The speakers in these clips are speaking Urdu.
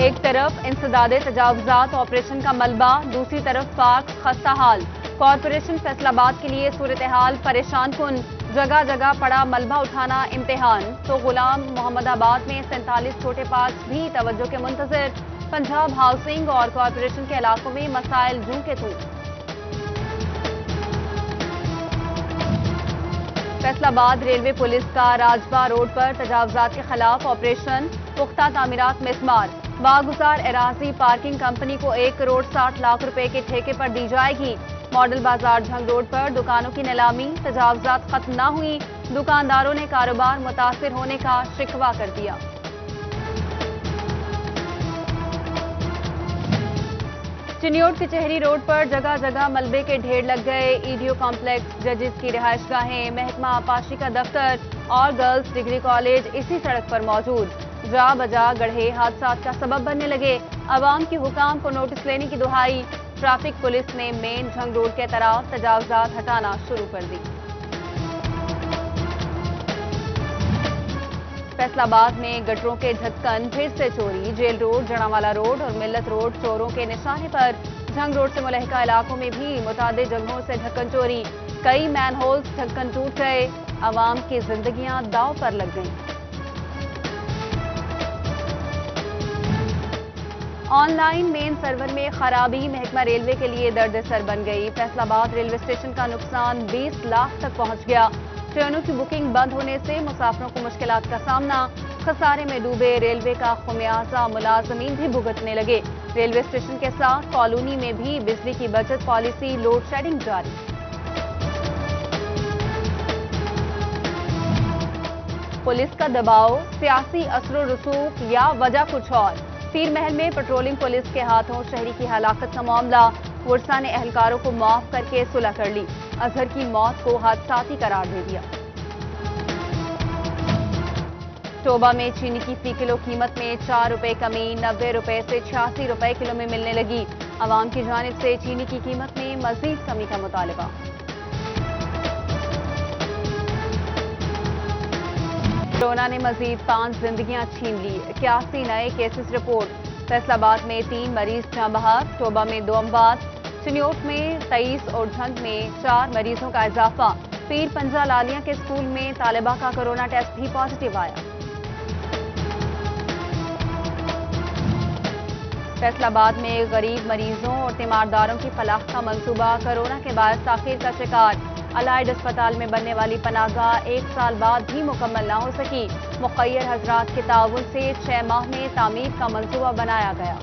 ایک طرف انسداد تجاوزات آپریشن کا ملبہ، دوسری طرف پارک خستہ حال۔ کارپوریشن فیصل آباد کے لیے صورتحال پریشان کن، جگہ جگہ پڑا ملبہ اٹھانا امتحان۔ تو غلام محمد آباد میں 47 چھوٹے پارکس بھی توجہ کے منتظر۔ پنجاب ہاؤسنگ اور کارپوریشن کے علاقوں میں مسائل جوں کے توں۔ فیصل آباد ریلوے پولیس کا راجبا روڈ پر تجاوزات کے خلاف آپریشن، پختہ تعمیرات مسمار۔ واگزار اراضی پارکنگ کمپنی کو 1 کروڑ 60 لاکھ روپے کے ٹھیکے پر دی جائے گی۔ ماڈل بازار جھنگ روڈ پر دکانوں کی نیلامی، تجاوزات ختم نہ ہوئی، دکانداروں نے کاروبار متاثر ہونے کا شکوہ کر دیا۔ چنیوٹ کچہری روڈ پر جگہ جگہ ملبے کے ڈھیر لگ گئے۔ ایڈیو کمپلیکس، ججز کی رہائش گاہیں، محکمہ آبپاشی کا دفتر اور گرلز ڈگری کالج اسی سڑک پر موجود۔ جا بجا گڑھے حادثات کا سبب بننے لگے۔ عوام کی حکام کو نوٹس لینے کی دہائی۔ ٹریفک پولیس نے مین جھنگ روڈ کے طرف تجاوزات ہٹانا شروع کر دی۔ فیصل آباد میں گٹروں کے ڈھکن پھر سے چوری۔ جیل روڈ، جڑاوالا روڈ اور ملت روڈ چوروں کے نشانے پر۔ جھنگ روڈ سے ملحقہ علاقوں میں بھی متعدد جگہوں سے ڈھکن چوری۔ کئی مین ہولز ڈھکن ٹوٹ گئے۔ عوام کی زندگیاں داؤ پر لگ گئیں۔ آن لائن مین سرور میں خرابی محکمہ ریلوے کے لیے درد سر بن گئی۔ فیصل آباد ریلوے اسٹیشن کا نقصان 20 لاکھ تک پہنچ گیا۔ ٹرینوں کی بکنگ بند ہونے سے مسافروں کو مشکلات کا سامنا۔ خسارے میں ڈوبے ریلوے کا خمیازہ ملازمین بھی بھگتنے لگے۔ ریلوے اسٹیشن کے ساتھ کالونی میں بھی بجلی کی بچت پالیسی لوڈ شیڈنگ جاری۔ پولیس کا دباؤ، سیاسی اثر و رسوخ یا وجہ کچھ اور؟ پیر محل میں پیٹرولنگ پولیس کے ہاتھوں شہری کی ہلاکت کا معاملہ۔ ورثاء نے اہلکاروں کو معاف کر کے صلح کر لی۔ اظہر کی موت کو حادثاتی قرار دے دیا۔ ٹوبہ میں چینی کی فی کلو قیمت میں 4 روپے کمی، 90 روپے سے 86 روپے کلو میں ملنے لگی۔ عوام کی جانب سے چینی کی قیمت میں مزید کمی کا مطالبہ۔ کورونا نے مزید 5 زندگیاں چھین لی۔ 81 نئے کیسز رپورٹ۔ فیصل آباد میں 3 مریض جاں بحق، ٹوبہ میں 2 اموات، چنیوٹ میں 23 اور جھنگ میں 4 مریضوں کا اضافہ۔ پیر پنجہ لالیاں کے اسکول میں طالبہ کا کورونا ٹیسٹ بھی پازیٹیو آیا۔ فیصل آباد میں غریب مریضوں اور تیمارداروں کی فلاح کا منصوبہ کورونا کے باعث تاخیر کا شکار۔ الائڈ اسپتال میں بننے والی پناہ گاہ 1 سال بعد بھی مکمل نہ ہو سکی۔ مخیر حضرات کے تعاون سے 6 ماہ میں تعمیر کا منصوبہ بنایا گیا۔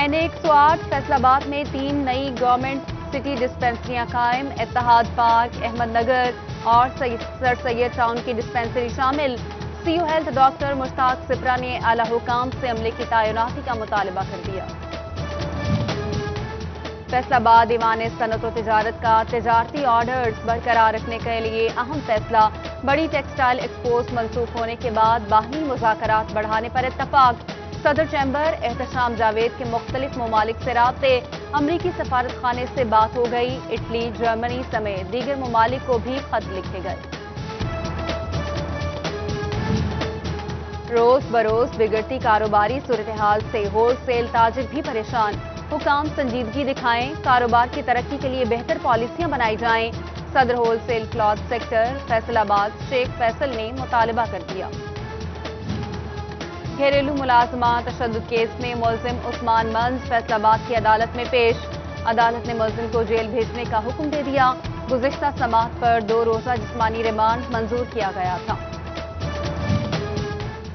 این 108 فیصل آباد میں 3 نئی گورنمنٹ سٹی ڈسپنسریاں قائم۔ اتحاد پارک، احمد نگر اور سر سید ٹاؤن کی ڈسپنسری شامل۔ سی او ہیلتھ ڈاکٹر مشتاق سپرا نے اعلی حکام سے عملے کی تعیناتی کا مطالبہ کر دیا۔ فیصل آباد دیوان صنعت و تجارت کا تجارتی آرڈرز برقرار رکھنے کے لیے اہم فیصلہ۔ بڑی ٹیکسٹائل ایکسپوز منسوخ ہونے کے بعد باہمی مذاکرات بڑھانے پر اتفاق۔ صدر چیمبر احتشام جاوید کے مختلف ممالک سے رابطے۔ امریکی سفارت خانے سے بات ہو گئی۔ اٹلی، جرمنی سمیت دیگر ممالک کو بھی خط لکھے گئے۔ روز بروز بگڑتی کاروباری صورتحال سے ہول سیل تاجر بھی پریشان۔ حکام سنجیدگی دکھائیں، کاروبار کی ترقی کے لیے بہتر پالیسیاں بنائی جائیں۔ صدر wholesale cloth sector Faisalabad Sheikh Faisal نے مطالبہ کر دیا۔ گھریلو ملازمہ تشدد کیس میں ملزم عثمان منز فیصل آباد کی عدالت میں پیش۔ عدالت نے ملزم کو جیل بھیجنے کا حکم دے دیا۔ گزشتہ سماعت پر 2 روزہ جسمانی ریمانڈ منظور کیا گیا تھا۔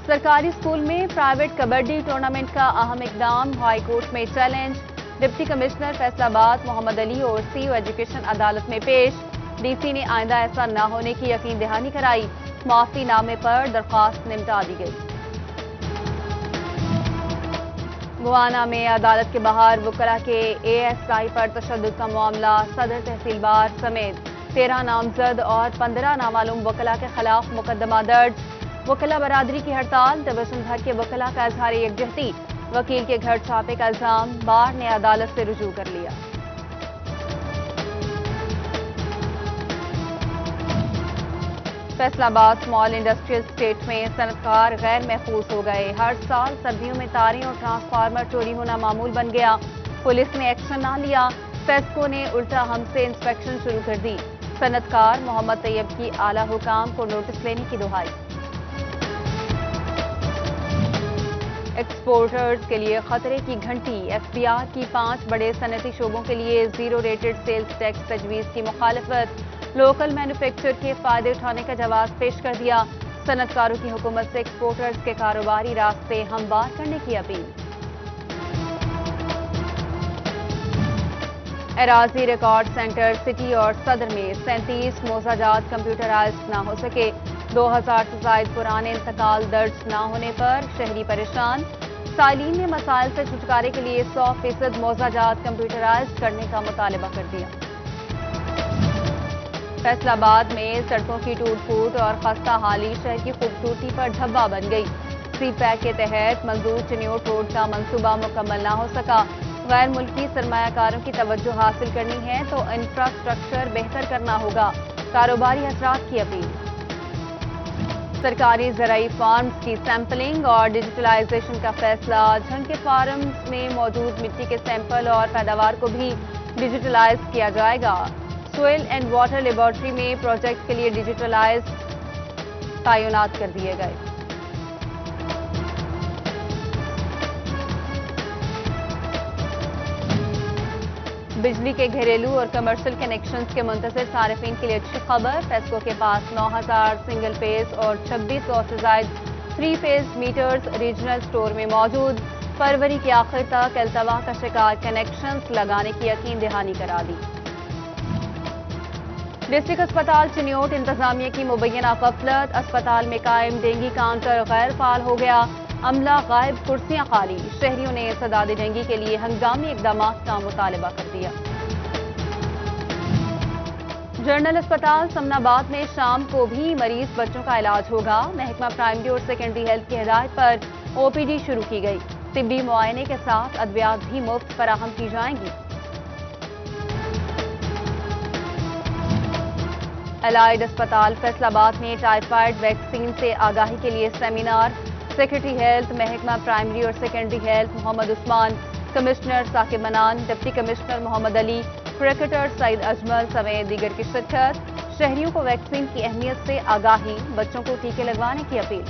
سرکاری اسکول میں پرائیویٹ کبڈی ٹورنامنٹ کا اہم اقدام، ہائی کورٹ میں چیلنج۔ ڈپٹی کمشنر فیصل آباد محمد علی اور سی او ایجوکیشن عدالت میں پیش۔ ڈی سی نے آئندہ ایسا نہ ہونے کی یقین دہانی کرائی۔ معافی نامے پر درخواست نمٹا دی گئی۔ گوانا میں عدالت کے باہر وکلاء کے اے ایس آئی پر تشدد کا معاملہ، صدر تحصیل بار سمیت 13 نامزد اور 15 نامعلوم وکلاء کے خلاف مقدمہ درج۔ وکلاء برادری کی ہڑتال، ڈویژن بھر کے وکلاء کا اظہار یکجہتی۔ وکیل کے گھر چھاپے کا الزام، بار نے عدالت سے رجوع کر لیا۔ فیصل آباد اسمال انڈسٹریل اسٹیٹ میں صنعتکار غیر محفوظ ہو گئے. ہر سال سردیوں میں تاریں اور ٹرانسفارمر چوری ہونا معمول بن گیا. پولیس نے ایکشن نہ لیا. فیسکو نے الٹا ہم سے انسپیکشن شروع کر دی. صنعتکار محمد طیب کی اعلیٰ حکام کو نوٹس لینے کی دہائی. ایکسپورٹرز کے لیے خطرے کی گھنٹی. ایف بی آر کی 5 بڑے صنعتی شعبوں کے لیے زیرو ریٹڈ سیلز ٹیکس تجویز کی مخالفت. لوکل مینوفیکچر کے فائدے اٹھانے کا جواز پیش کر دیا. صنعتکاروں کی حکومت سے ایکسپورٹرز کے کاروباری راستے ہموار کرنے کی اپیل. اراضی ریکارڈ سینٹر سٹی اور صدر میں 37 موضوعات کمپیوٹرائزڈ نہ ہو سکے. 2000 سے زائد پرانے انتقال درج نہ ہونے پر شہری پریشان. سائلین نے مسائل سے چھٹکارے کے لیے 100% موضوعات کمپیوٹرائزڈ کرنے کا مطالبہ کر دیا. فیصل آباد میں سڑکوں کی ٹوٹ پھوٹ اور خستہ حالی شہر کی خوبصورتی پر دھبا بن گئی. سی پیک کے تحت منظور چنیوٹ روڈ کا منصوبہ مکمل نہ ہو سکا. غیر ملکی سرمایہ کاروں کی توجہ حاصل کرنی ہے تو انفراسٹرکچر بہتر کرنا ہوگا. کاروباری حضرات کی اپیل. سرکاری زرعی فارمز کی سیمپلنگ اور ڈیجیٹلائزیشن کا فیصلہ. جھنگ کے فارمز میں موجود مٹی کے سیمپل اور پیداوار کو بھی ڈیجیٹلائز کیا جائے گا. سوئل اینڈ واٹر لیبارٹری میں پروجیکٹ کے لیے ڈیجیٹلائزڈ تعینات کر دیے گئے. بجلی کے گھریلو اور کمرشل کنیکشنز کے منتظر صارفین کے لیے اچھی خبر. فیسکو کے پاس 9000 سنگل فیز اور 2600 سے زائد 3 فیز میٹرز ریجنل سٹور میں موجود. فروری کے آخر تک التوا کا شکار کنیکشنز لگانے کی یقین دہانی کرا دی. ڈسٹرکٹ اسپتال چنیوٹ انتظامیہ کی مبینہ غفلت. اسپتال میں قائم ڈینگی کاؤنٹر غیر فعال ہو گیا. عملہ غائب، کرسیاں خالی. شہریوں نے سداد ڈینگی کے لیے ہنگامی اقدامات کا مطالبہ کر دیا. جنرل اسپتال سمن آباد میں شام کو بھی مریض بچوں کا علاج ہوگا. محکمہ پرائمری اور سیکنڈری ہیلتھ کی ہدایت پر او پی ڈی شروع کی گئی. طبی معائنے کے ساتھ ادویات بھی مفت فراہم کی جائیں گی. الائڈ اسپتال فیصل آباد میں ٹائیفائڈ ویکسین سے آگاہی کے لیے سیمینار. سیکرٹری ہیلتھ محکمہ پرائمری اور secondary health Muhammad Usman, commissioner Saqib منان، ڈپٹی کمشنر محمد علی، کرکٹر سعید اجمل سمیت دیگر کی شرکت. شہریوں کو ویکسین کی اہمیت سے آگاہی، بچوں کو ٹیکے لگوانے کی appeal.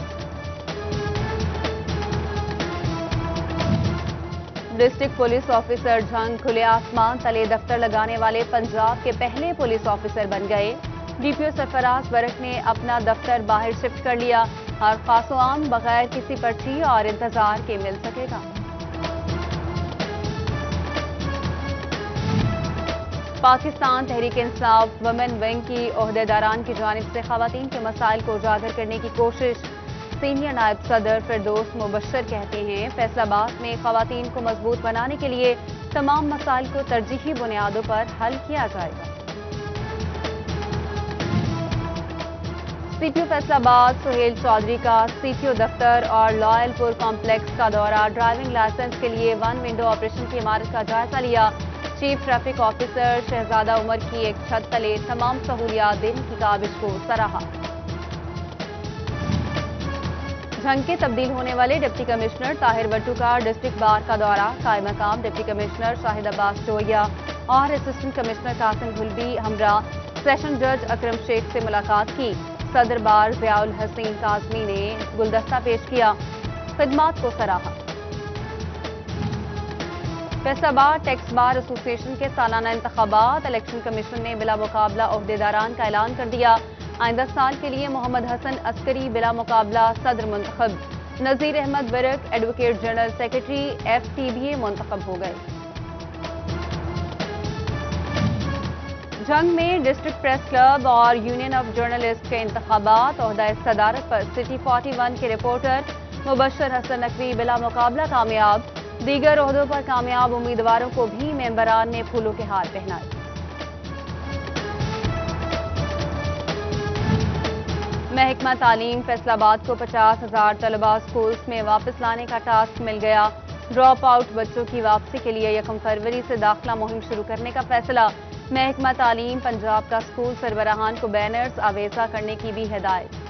District police officer Jhang کھلے آسمان تلے دفتر لگانے والے پنجاب کے پہلے پولیس آفیسر بن گئے. ڈی پی او سرفراز برق نے اپنا دفتر باہر شفٹ کر لیا. ہر خاص و عام بغیر کسی پرچی اور انتظار کے مل سکے گا. پاکستان تحریک انصاف ویمن ونگ کی عہدیداران کی جانب سے خواتین کے مسائل کو اجاگر کرنے کی کوشش. سینئر نائب صدر فردوس مبشر کہتے ہیں فیصل آباد میں خواتین کو مضبوط بنانے کے لیے تمام مسائل کو ترجیحی بنیادوں پر حل کیا جائے گا. سی پی او فیصل آباد سہیل چودھری کا سی پی او دفتر اور لائل پور کمپلیکس کا دورہ. ڈرائیونگ لائسنس کے لیے 1 ونڈو آپریشن کی عمارت کا جائزہ لیا. چیف ٹریفک آفیسر شہزادہ عمر کی ایک چھت تلے تمام سہولیات دینے کی کاوش کو سراہا. جھنگ کے تبدیل ہونے والے ڈپٹی کمشنر طاہر بٹو کا ڈسٹرکٹ بار کا دورہ. قائم مقام ڈپٹی کمشنر شاہد عباس جویا اور اسسٹنٹ کمشنر قاسم گھلبی ہمراہ سیشن جج اکرم شیخ سے ملاقات کی. صدر بار ضیاء الحسین کاظمی نے گلدستہ پیش کیا، خدمات کو سراہا. فیصل آباد ٹیکس بار ایسوسی ایشن کے سالانہ انتخابات. الیکشن کمیشن نے بلا مقابلہ عہدیداران کا اعلان کر دیا. آئندہ سال کے لیے محمد حسن عسکری بلا مقابلہ صدر منتخب. Nazir Ahmed Barq advocate general secretary F T B A منتخب ہو گئے. جھنگ میں ڈسٹرکٹ پریس کلب اور یونین آف جرنلسٹ کے انتخابات. عہدہ صدارت پر سٹی 41 کے رپورٹر مبشر حسن نقوی بلا مقابلہ کامیاب. دیگر عہدوں پر کامیاب امیدواروں کو بھی ممبران نے پھولوں کے ہار پہنائے. محکمہ تعلیم فیصل آباد کو 50,000 طلباء سکولز میں واپس لانے کا ٹاسک مل گیا. ڈراپ آؤٹ بچوں کی واپسی کے لیے 1 فروری سے داخلہ مہم شروع کرنے کا فیصلہ. محکمہ تعلیم پنجاب کا اسکول سربراہان کو بینرز آویزہ کرنے کی بھی ہدایت۔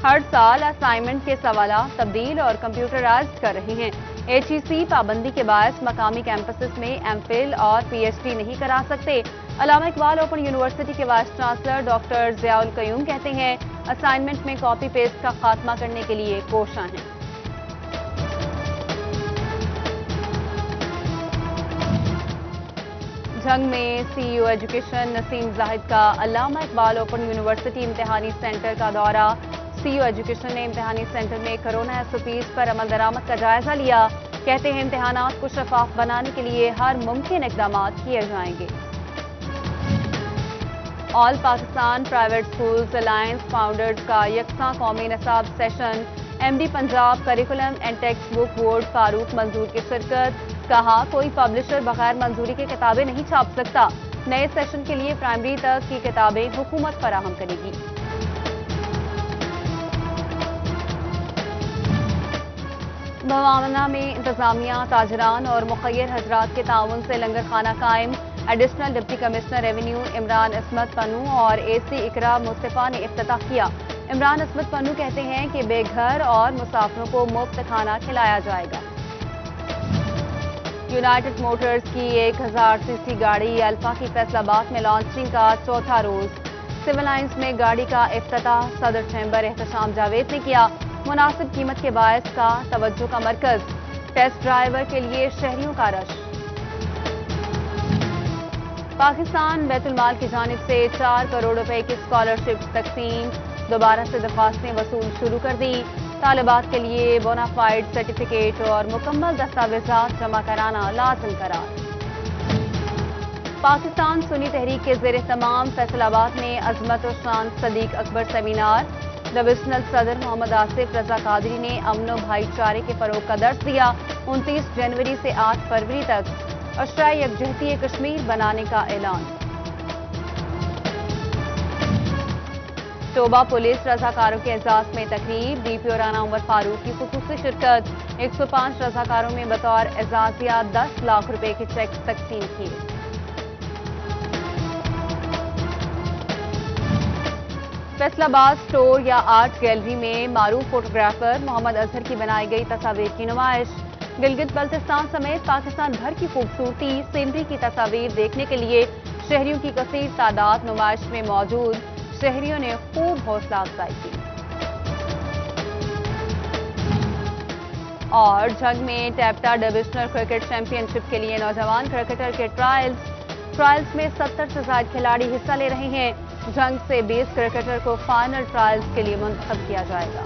ہر سال اسائنمنٹ کے سوالات تبدیل اور کمپیوٹرائزڈ کر رہے ہیں۔ ایچ ای سی پابندی کے باعث مقامی کیمپسز میں ایم فل اور پی ایچ ڈی نہیں کرا سکتے۔ علامہ اقبال اوپن یونیورسٹی کے وائس چانسلر ڈاکٹر ضیاء القیوم کہتے ہیں اسائنمنٹ میں کاپی پیسٹ کا خاتمہ کرنے کے لیے کوشاں ہیں۔ جھنگ میں سی ای او ایجوکیشن نسیم زاہد کا علامہ اقبال اوپن یونیورسٹی امتحانی سینٹر کا دورہ۔ سی ای او ایجوکیشن نے امتحانی سینٹر میں کرونا ایس او پیز پر عمل درآمد کا جائزہ لیا۔ کہتے ہیں امتحانات کو شفاف بنانے کے لیے ہر ممکن اقدامات کیے جائیں گے۔ All Pakistan private schools alliance founders کا یکساں قومی نصاب session. M D Punjab curriculum and textbook board Farooq Manzoor کی شرکت۔ کہا کوئی پبلشر بغیر منظوری کے کتابیں نہیں چھاپ سکتا۔ نئے سیشن کے لیے پرائمری تک کی کتابیں حکومت فراہم کرے گی۔ بھوانہ میں انتظامیہ تاجران اور مخیر حضرات کے تعاون سے لنگر خانہ قائم۔ Additional deputy commissioner revenue Imran Ismat Punnu اور اے سی اقرا مصطفیٰ نے افتتاح کیا۔ عمران عصمت پنو کہتے ہیں کہ بے گھر اور مسافروں کو مفت کھانا کھلایا جائے گا۔ یونائیٹڈ موٹرز کی 1000 سی سی گاڑی الفا کی فیصل آباد میں لانچنگ کا چوتھا روز۔ سول لائنز میں گاڑی کا افتتاح صدر چیمبر احتشام جاوید نے کیا۔ مناسب قیمت کے باعث کا توجہ کا مرکز۔ ٹیسٹ ڈرائیور کے لیے شہریوں کا رش۔ پاکستان بیت المال کی جانب سے 4 کروڑ روپے کی اسکالرشپ تقسیم۔ دوبارہ سے درخواستیں وصول شروع کر دی۔ طالبات کے لیے بونافائیڈ سرٹیفکیٹ اور مکمل دستاویزات جمع کرانا لازم قرار۔ پاکستان سنی تحریک کے زیر اہتمام فیصل آباد میں عظمت و شان صدیق اکبر سیمینار۔ ڈویژنل صدر محمد آصف رضا قادری نے امن و بھائی چارے کے فروغ کا درس دیا۔ 29 جنوری سے 8 فروری تک عشرۂ یکجہتی کشمیر بنانے کا اعلان۔ توبہ پولیس رضاکاروں کے اعزاز میں تقریب۔ ڈی پی او رانا عمر فاروق کی خصوصی شرکت۔ 105 رضاکاروں میں بطور اعزازیہ 10 لاکھ روپے کے چیک تقسیم کیے۔ فیصل آباد اسٹور یا آرٹ گیلری میں معروف فوٹوگرافر محمد اظہر کی بنائی گئی تصاویر کی نمائش۔ گلگت بلتستان سمیت پاکستان بھر کی خوبصورتی سینری کی تصاویر دیکھنے کے لیے شہریوں کی کثیر تعداد نمائش میں موجود۔ شہریوں نے خوب حوصلہ افزائی کی۔ اور جھنگ میں ٹیپٹا ڈویژنل کرکٹ چیمپئن شپ کے لیے نوجوان کرکٹر کے ٹرائلز میں 70 سے زائد کھلاڑی حصہ لے رہے ہیں۔ جھنگ سے 20 کرکٹر کو فائنل ٹرائلز کے لیے منتخب کیا جائے گا۔